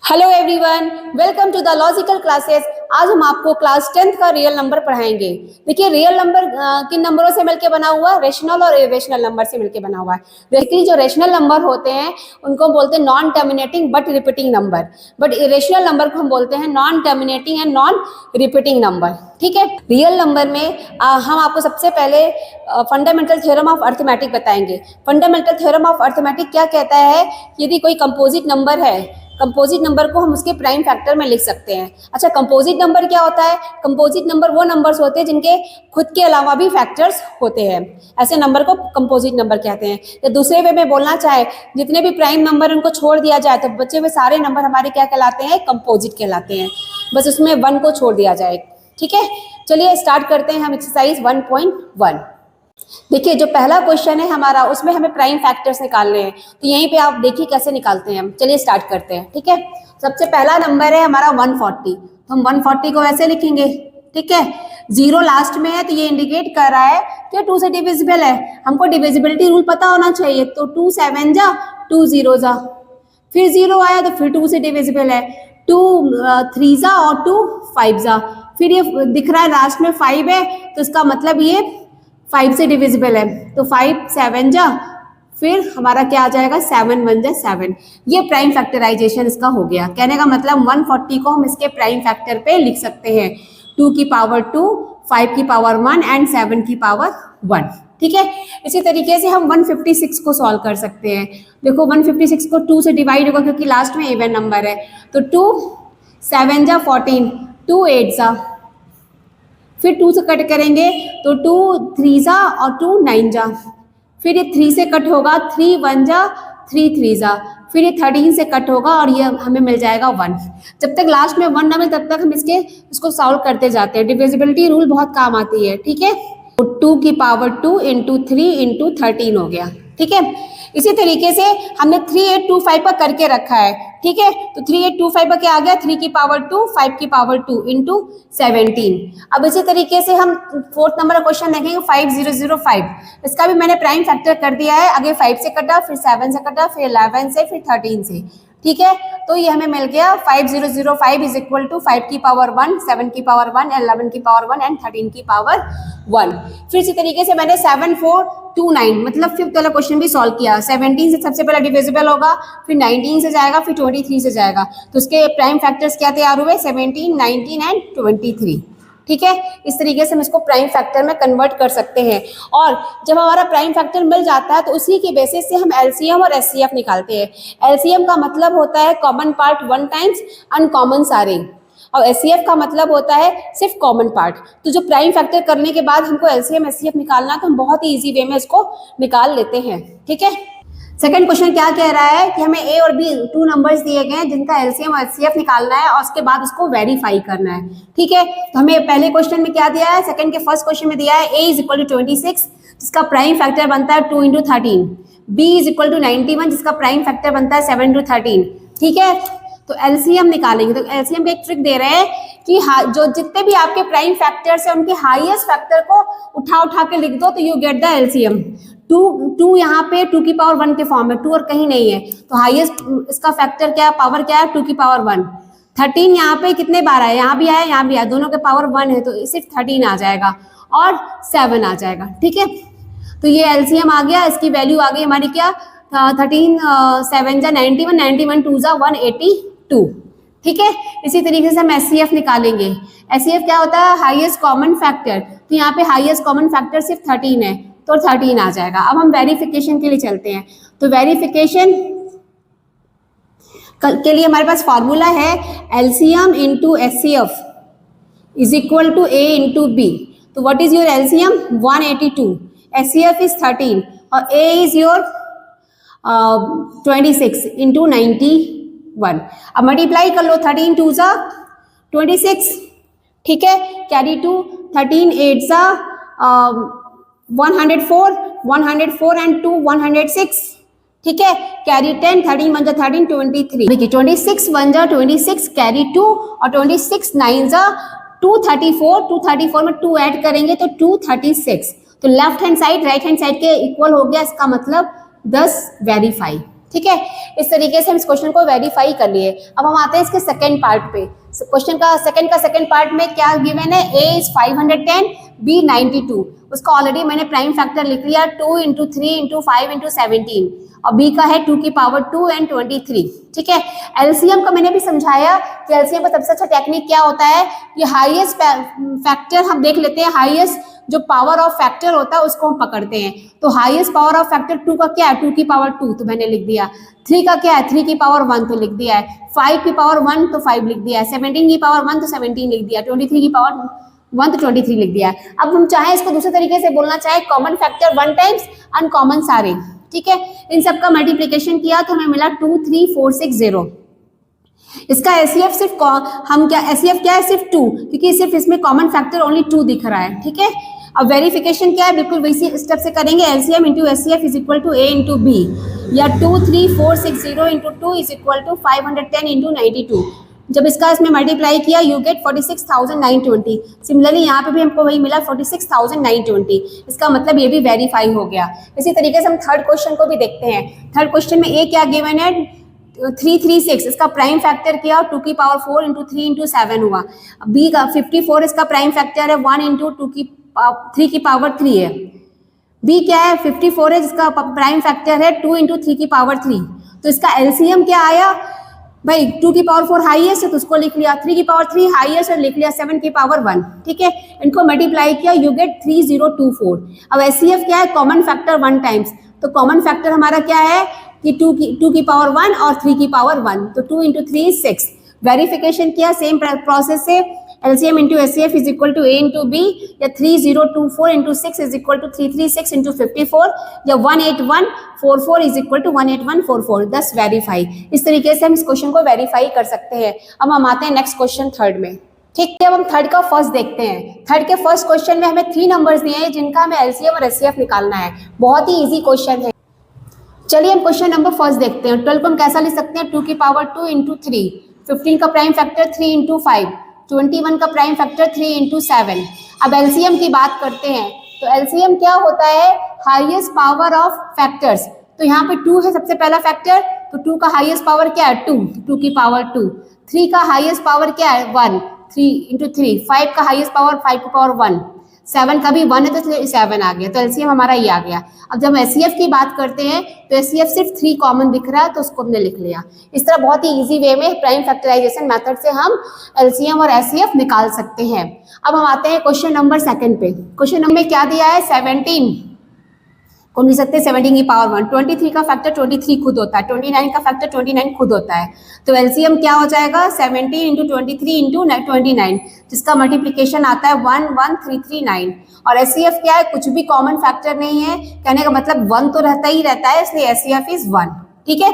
Hello everyone, welcome to the logical classes. आज हम आपको क्लास 10th का रियल नंबर पढ़ाएंगे। देखिए, रियल नंबर किन नंबरों से मिलकर बना हुआ है? रेशनल और इरेशनल नंबर से मिलकर बना हुआ है। बेसिकली जो रेशनल नंबर होते हैं उनको बोलते हैं non terminating but repeating number, but irrational number को हम बोलते हैं non terminating and non repeating number. ठीक है, रियल नंबर में हम आपको सबसे पहले फंडामेंटल थ्योरम ऑफ अर्थमेटिक बताएंगे। फंडामेंटल थ्योरम ऑफ अर्थमेटिक क्या कहता है? यदि कोई कंपोजिट नंबर है, कंपोजिट नंबर को हम उसके प्राइम फैक्टर में लिख सकते हैं। अच्छा, कंपोजिट नंबर क्या होता है? कंपोजिट नंबर वो नंबर्स होते हैं जिनके खुद के अलावा भी फैक्टर्स होते हैं, ऐसे नंबर को कंपोजिट नंबर कहते हैं। या दूसरे वे में बोलना चाहे, जितने भी प्राइम नंबर उनको छोड़ दिया जाए तो बचे हुए सारे नंबर हमारे क्या कहलाते हैं? कंपोजिट कहलाते हैं। बस उसमें 1 को छोड़ दिया जाए। ठीक है, चलिए स्टार्ट करते हैं हम एक्सरसाइज 1.1। देखिए, जो पहला क्वेश्चन है हमारा, उसमें हमें प्राइम फैक्टर्स निकालने हैं। तो यहीं पे आप देखिए कैसे निकालते हैं हम। चलिए स्टार्ट करते हैं। ठीक है, सबसे पहला नंबर है हमारा 140, तो हम 140 को ऐसे लिखेंगे। ठीक है, 0 लास्ट में है तो ये इंडिकेट कर रहा है कि 2 से डिविजिबल है। हमको डिविजिबिलिटी रूल पता होना चाहिए। तो 2 7 जा, 2 0 जा, फिर 0 आया तो फिर 2 से डिविजिबल है, 2 3 जा और 2 5 जा, फिर ये दिख रहा है लास्ट में 5 है तो इसका मतलब ये 5 से डिविजिबल है। तो 5 7 जा, फिर हमारा क्या आ जाएगा? 7 1 जा 7। ये प्राइम फैक्टराइजेशन इसका हो गया। कहने का मतलब 140 को हम इसके प्राइम फैक्टर पे लिख सकते हैं। 2 की पावर 2, 5 की पावर 1 एंड 7 की पावर 1। ठीक है, इसी तरीके से हम 156 को सॉल्व कर सकते हैं। देखो, 156 को 2 से डिवाइड होगा क्योंकि लास्ट में इवन नंबर है। तो 2 7 जा 14, 2 8 जा, फिर 2 से कट करेंगे तो 2 3 जा और 2 9 जा, फिर ये 3 से कट होगा, 3 1 जा, 3 3 जा, फिर ये 13 से कट होगा और ये हमें मिल जाएगा 1। जब तक लास्ट में 1 ना मिले तब तक हम इसको सॉल्व करते जाते हैं। डिविजिबिलिटी रूल बहुत काम आती है। ठीक है, तो 2 की पावर 2 इंटू 3 इंटू 13 हो गया। ठीक है, इसी तरीके से हमने 3825 पर करके रखा है। ठीक है, तो 3825 पर क्या आ गया? 3 की पावर 2, 5 की पावर 2 इंटू 17। अब इसी तरीके से हम 4th नंबर का क्वेश्चन देखेंगे 5005। इसका भी मैंने प्राइम फैक्टर कर दिया है। आगे 5 से कटा, फिर 7 से कटा, फिर 11 से, फिर 13 से। ठीक है, तो ये हमें मिल गया 5005 इज इक्वल टू 5 की पावर 1, 7 की पावर 1, 11 की पावर 1 एंड 13 की पावर 1। फिर इसी तरीके से मैंने 7429 मतलब 5th वाला क्वेश्चन भी सॉल्व किया। 17 से सबसे पहले डिविजिबल होगा, फिर 19 से जाएगा, फिर 23 से जाएगा। तो उसके प्राइम फैक्टर्स क्या तैयार हुए? 17, 19 एंड 23। ठीक है, इस तरीके से हम इसको प्राइम फैक्टर में कन्वर्ट कर सकते हैं। और जब हमारा प्राइम फैक्टर मिल जाता है तो उसी के बेसिस से हम एलसीएम और एचसीएफ निकालते हैं। एलसीएम का मतलब होता है कॉमन पार्ट 1 टाइम्स अनकॉमन सारे, और एचसीएफ का मतलब होता है सिर्फ कॉमन पार्ट। तो जो प्राइम फैक्टर करने के बाद हमको एलसीएम एचसीएफ निकालना है तो हम बहुत ही ईजी वे में इसको निकाल लेते हैं। ठीक है, सेकंड क्वेश्चन क्या कह रहा है कि हमें ए और बी 2 नंबर्स दिए गए हैं जिनका एलसीएम और एचसीएफ निकालना है और उसके बाद उसको वेरीफाई करना है। ठीक है, तो हमें पहले क्वेश्चन में क्या दिया है? सेकंड के फर्स्ट क्वेश्चन में दिया है a इज इक्वल टू 26 जिसका प्राइम फैक्टर बनता है 2 into 13, b is equal to 91 जिसका प्राइम फैक्टर बनता है 7 इंटू 13। ठीक है, तो एलसीएम निकालेंगे। तो एलसीएम का एक ट्रिक दे रहे हैं कि जो जितने भी आपके प्राइम फैक्टर्स है उनके हाईएस्ट फैक्टर को उठा के लिख दो तो यू गेट द एलसीएम। 2 यहाँ पे 2 की पावर 1 के फॉर्म में, 2 और कहीं नहीं है, तो हाईएस्ट इसका फैक्टर क्या है? पावर क्या है? 2 की पावर 1। 13 यहाँ पे कितने बार आया? यहाँ भी आया, यहाँ भी आया, दोनों के पावर 1 है तो सिर्फ 13 आ जाएगा और 7 आ जाएगा। ठीक है, तो ये एलसीएम आ गया। इसकी वैल्यू आ गई हमारी क्या? 13 7 जा 91, 91 2 जा 182। ठीक है, इसी तरीके से हम एचसीएफ निकालेंगे। एचसीएफ क्या होता है? Highest common factor. तो यहाँ पे हाईएस्ट कॉमन फैक्टर सिर्फ 13 है तो 13 आ जाएगा। अब हम वेरिफिकेशन के लिए चलते हैं। तो वेरिफिकेशन के लिए हमारे पास फॉर्मूला है LCM into HCF is equal to A into B. तो what is your LCM? 182, HCF is 13 और ए इज योर 26 इंटू 91। अब मल्टीप्लाई कर लो, 13 2 जा 26। ठीक है, कैरी 2, 13 8 जा 104 एंड 2 106। ठीक है, कैरी 10, 13 1 जा 13 23। देखिए 26 1 जा 26, कैरी 2 और 26 9 जा 234, 234 में 2 ऐड करेंगे तो 236। तो left hand side right hand side के इक्वल हो गया, इसका मतलब 10 वेरीफाई। ठीक है, इस तरीके से हम इस क्वेश्चन को वेरीफाई कर लिए। अब हम आते हैं इसके सेकंड पार्ट पे। क्वेश्चन का सेकंड पार्ट में क्या गिवन है, ए इज 510, बी 92। उसका ऑलरेडी मैंने प्राइम फैक्टर लिख लिया 2 इंटू 3 इंटू 5 इंटू 17, और बी का है 2 की पावर 2 एंड 23। ठीक है, एलसीएम का मैंने भी समझाया कि एलसीएम का सबसे अच्छा टेक्निक क्या होता है, ये हाईएस्ट फैक्टर हम देख लेते हैं, हाईएस्ट जो पावर ऑफ फैक्टर होता है उसको हम पकड़ते हैं। तो हाईएस्ट पावर ऑफ फैक्टर 2 का क्या है, 2 की पावर 2 तो मैंने लिख दिया, 3 का क्या है, 3 की पावर 1 तो लिख दिया है, 5 की पावर 1 तो 5 लिख दिया है, 17 की पावर 1 तो 17 लिख दिया, 23 की पावर 1 तो 23 लिख दिया है। अब हम चाहें इसको दूसरे तरीके से बोलना चाहे, कॉमन फैक्टर 1 टाइम्स अनकॉमन सारे। ठीक है, इन सब का मल्टीप्लिकेशन किया तो हमें मिला 2 3 4 6 0। इसका एचसीएफ सिर्फ हम क्या, एचसीएफ क्या है, सिर्फ 2, क्योंकि सिर्फ इसमें कॉमन फैक्टर ओनली 2 दिख रहा है। ठीक है, अब वेरिफिकेशन क्या है, बिल्कुल वैसी स्टेप से करेंगे, LCM into HCF is equal to A into B, या 2 3 4 6 0 into 2 is equal to 510 into 92। जब इसका इसमें मल्टीप्लाई किया यू गेट 46,920। सिमिलरली यहाँ पे भी हमको वही मिला 46,920। इसका मतलब ये भी वेरीफाई हो गया। इसी तरीके से हम थर्ड क्वेश्चन को भी देखते हैं। थर्ड क्वेश्चन में ए क्या गिवन है, 336, इसका प्राइम फैक्टर किया 2 की पावर 4 इंटू 3 इंटू 7 हुआ। बी का 54, इसका प्राइम फैक्टर है 1 इंटू 3 की पावर 3 है। बी क्या है, 54 है, जिसका प्राइम फैक्टर है 2 इंटू 3 की पावर 3। तो इसका एलसीएम क्या आया भाई, 2 की पावर 4 हाईएस्ट है तो उसको लिख लिया, 3 की पावर 3 हाईएस्ट है लिख लिया, 7 की पावर 1। ठीक है, इनको मल्टीप्लाई किया यू गेट 3024। अब एचसीएफ क्या है, कॉमन फैक्टर 1 टाइम्स, तो कॉमन फैक्टर हमारा क्या है कि 2 की पावर 1 और 3 की पावर 1, तो 2 इंटू 3 इज 6। वेरिफिकेशन किया सेम प्रोसेस से, LCM into HCF is equal to A into B, या 3024 into 6 is equal to 336 into 54, या 18144 इज इक्वल टू 18144, दस वेरीफाई। इस तरीके से हम इस क्वेश्चन को वेरीफाई कर सकते हैं। अब हम आते हैं नेक्स्ट क्वेश्चन थर्ड में। ठीक है, अब हम थर्ड का फर्स्ट देखते हैं। थर्ड के फर्स्ट क्वेश्चन में हमें 3 नंबर्स दिए हैं जिनका हमें एलसीएम और एचसीएफ निकालना है। बहुत ही ईजी क्वेश्चन है। चलिए हम क्वेश्चन नंबर फर्स्ट देखते हैं। 12 को हम कैसा लिख सकते हैं, 2 की पावर 2 इंटू 3, 15 का प्राइम फैक्टर 3 इंटू 5, 21 का प्राइम फैक्टर 3 इंटू 7। अब एलसीएम की बात करते हैं, तो एलसीएम क्या होता है, हाईएस्ट पावर ऑफ फैक्टर्स। तो यहाँ पे 2 है सबसे पहला फैक्टर, तो 2 का हाईएस्ट पावर क्या है 2 की पावर 2, 3 का हाईएस्ट पावर क्या है 1, 3 इंटू 3, 5 का हाईएस्ट पावर 5 की पावर 1, 7 का भी 1 है तो 7 आ गया, तो एलसीएम हमारा ये आ गया। अब जब एचसीएफ की बात करते हैं तो एचसीएफ सिर्फ 3 कॉमन दिख रहा है तो उसको हमने लिख लिया। इस तरह बहुत ही इजी वे में प्राइम फैक्टराइजेशन मेथड से हम एलसीएम और एचसीएफ निकाल सकते हैं। अब हम आते हैं क्वेश्चन नंबर 2 पे। क्वेश्चन नंबर में क्या दिया है, 17 को लिख सकते हैं 17 की पावर 1, 23 का फैक्टर 23 खुद होता है, 29 का फैक्टर 29 खुद होता है, तो एलसीएम क्या हो जाएगा 17 इंटू 23 इंटू 29, जिसका मल्टीप्लिकेशन आता है 11339। और एचसीएफ क्या है, कुछ भी कॉमन फैक्टर नहीं है, कहने का मतलब 1 तो रहता ही रहता है, इसलिए एचसीएफ इज 1। ठीक है,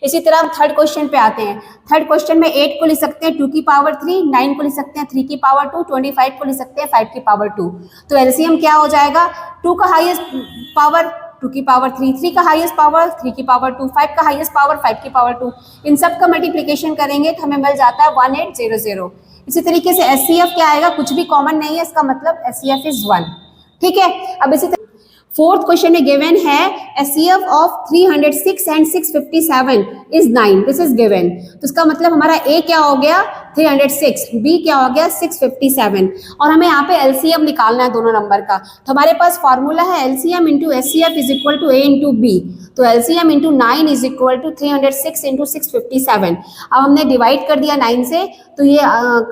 इसी तरह हम थर्ड क्वेश्चन पे आते हैं। थर्ड क्वेश्चन में 8 को लिख सकते हैं 2 की पावर 3, 9 को लिख सकते हैं 3 की पावर 2, 25 को लिख सकते हैं 5 की पावर 2। तो एलसीएम क्या हो जाएगा, 2 का हाईएस्ट पावर 2 की पावर 3, 3 का हाईएस्ट पावर 3 की पावर 2, 5 का हाईएस्ट पावर 5 की पावर 2। इन सब का मल्टीप्लिकेशन करेंगे तो हमें मिल जाता है 1800। इसी तरीके से एचसीएफ क्या आएगा, कुछ भी कॉमन नहीं है, इसका मतलब एचसीएफ इज 1। ठीक है, अब इसी फोर्थ क्वेश्चन में गिवन है HCF of 306 and 657 is 9, this is given. तो इसका मतलब हमारा ए क्या हो गया 306, बी क्या हो गया 657, और हमें यहाँ पे एलसीएम निकालना है दोनों नंबर का। तो हमारे पास फॉर्मूला है LCM into HCF is equal to A into B, तो LCM into 9 is equal to 306 into 657। अब हमने डिवाइड कर दिया 9 से, तो ये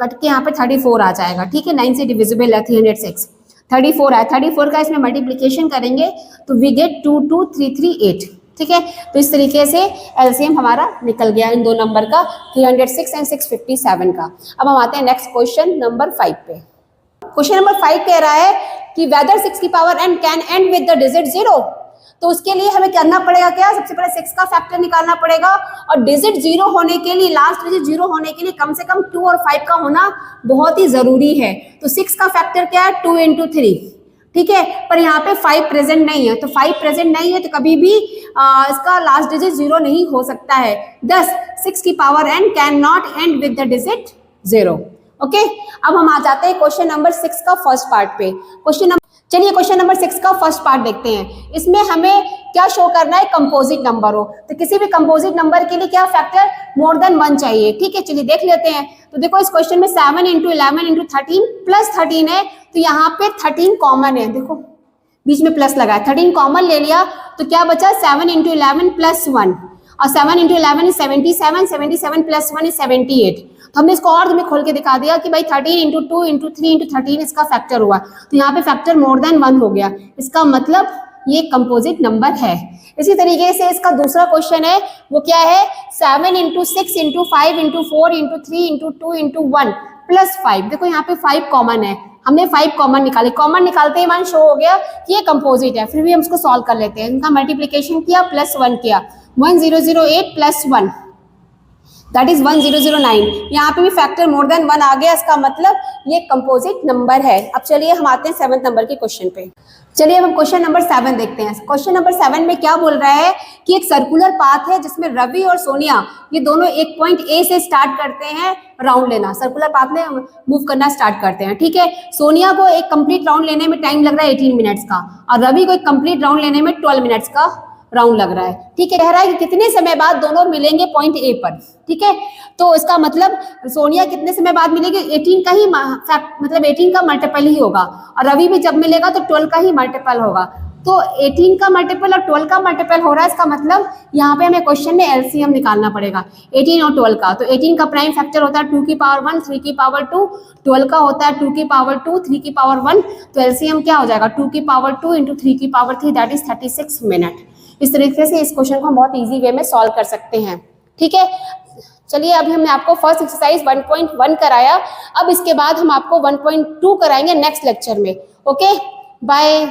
कट के यहाँ पे 34 आ जाएगा। ठीक है, 9 से डिविजिबल है 306, 34 है, 34 का इसमें मल्टीप्लिकेशन करेंगे तो वी गेट 22338। ठीक है, तो इस तरीके से एलसीएम हमारा निकल गया इन दो नंबर का, 306 एंड 657 का। अब हम आते हैं नेक्स्ट क्वेश्चन नंबर 5 पे। क्वेश्चन नंबर 5 कह रहा है कि वेदर 6 की power n can and with the digit 0। तो उसके लिए हमें करना पड़ेगा क्या, सबसे पहले 6 का फैक्टर निकालना पड़ेगा, और डिजिट 0 होने के लिए, लास्ट डिजिट 0 होने के लिए कम से कम 2 और 5 का होना बहुत ही जरूरी है। तो 6 का फैक्टर क्या है 2 इंटू 3। ठीक है, पर यहाँ पे 5 प्रेजेंट नहीं है, तो 5 प्रेजेंट नहीं है तो कभी भी इसका लास्ट डिजिट 0 नहीं हो सकता है। thus 6 की power n can not and with the digit 0। Okay, अब हम आ जाते हैं क्वेश्चन नंबर 6 का फर्स्ट पार्ट पे। क्वेश्चन चलिए क्वेश्चन नंबर 6 का फर्स्ट पार्ट देखते हैं। इसमें हमें क्या शो करना है, कंपोजिट नंबर हो, तो किसी भी कंपोजिट नंबर के लिए क्या फैक्टर मोर देन 1 चाहिए। ठीक है, चलिए देख लेते हैं। तो देखो इस क्वेश्चन में 7 इंटू 11 इंटू 13 प्लस 13 है, तो यहाँ पे 13 कॉमन है, देखो बीच में प्लस लगा है, 13 कॉमन ले लिया तो क्या बचा 7 इंटू 11 प्लस 1, और 7 इंटू 11 इज 77, 77 प्लस 1 इज 78। तो हमने इसको और तुम्हें खोल के दिखा दिया कि भाई 13 इंटू 2 इंटू 3 इंटू 13 इसका फैक्टर हुआ, तो यहाँ पे फैक्टर मोर देन 1 हो गया, इसका मतलब ये कंपोजिट नंबर है। इसी तरीके से इसका दूसरा क्वेश्चन है, वो क्या है, 7 into 6 into 5 into 4 into 3 into 2 into 1 plus 5। देखो यहाँ पे 5 कॉमन है, हमने 5 कॉमन निकाले, कॉमन निकालते ही मान शो हो गया कि ये कंपोजिट है। फिर भी हम इसको सॉल्व कर लेते हैं। इनका मल्टीप्लीकेशन किया प्लस 1 किया, 1008 प्लस 1 दैट इज 1009। यहाँ पे भी फैक्टर मोर देन 1 आ गया, इसका मतलब ये कंपोजिट नंबर है। अब चलिए हम आते हैं 7 नंबर के क्वेश्चन पे। चलिए अब हम क्वेश्चन नंबर 7 देखते हैं। क्वेश्चन नंबर 7 में क्या बोल रहा है कि एक सर्कुलर पाथ है जिसमें रवि और सोनिया ये दोनों एक पॉइंट ए से स्टार्ट करते हैं राउंड लेना, सर्कुलर पाथ में मूव करना स्टार्ट करते हैं। ठीक है, सोनिया को एक कंप्लीट राउंड लेने में टाइम लग रहा है 18 मिनट्स का, और रवि को एक कंप्लीट राउंड लेने में 12 मिनट्स का राउंड लग रहा है। ठीक है, कह रहा है कि कितने समय बाद दोनों मिलेंगे पॉइंट ए पर। ठीक है, तो इसका मतलब सोनिया कितने समय बाद मिलेगी, 18 का ही मतलब 18 का मल्टीपल ही होगा, और रवि भी जब मिलेगा तो 12 का ही मल्टीपल होगा। तो 18 का मल्टीपल और 12 का मल्टीपल हो रहा है, इसका मतलब यहाँ पे हमें क्वेश्चन में एलसीएम निकालना पड़ेगा 18 और 12 का। तो 18 का प्राइम फैक्टर होता है 2 की पावर 1 3 की पावर 2, 12 का होता है 2 की पावर 2 3 की पावर 1, तो एलसीएम क्या हो जाएगा 2 की पावर 2 इंटू 3 की पावर 3 दैट इज 36 मिनट। इस तरीके से इस क्वेश्चन को हम बहुत इजी वे में सॉल्व कर सकते हैं। ठीक है, चलिए अभी हमने आपको फर्स्ट एक्सरसाइज 1.1 कराया, अब इसके बाद हम आपको 1.2 कराएंगे नेक्स्ट लेक्चर में। Okay, bye.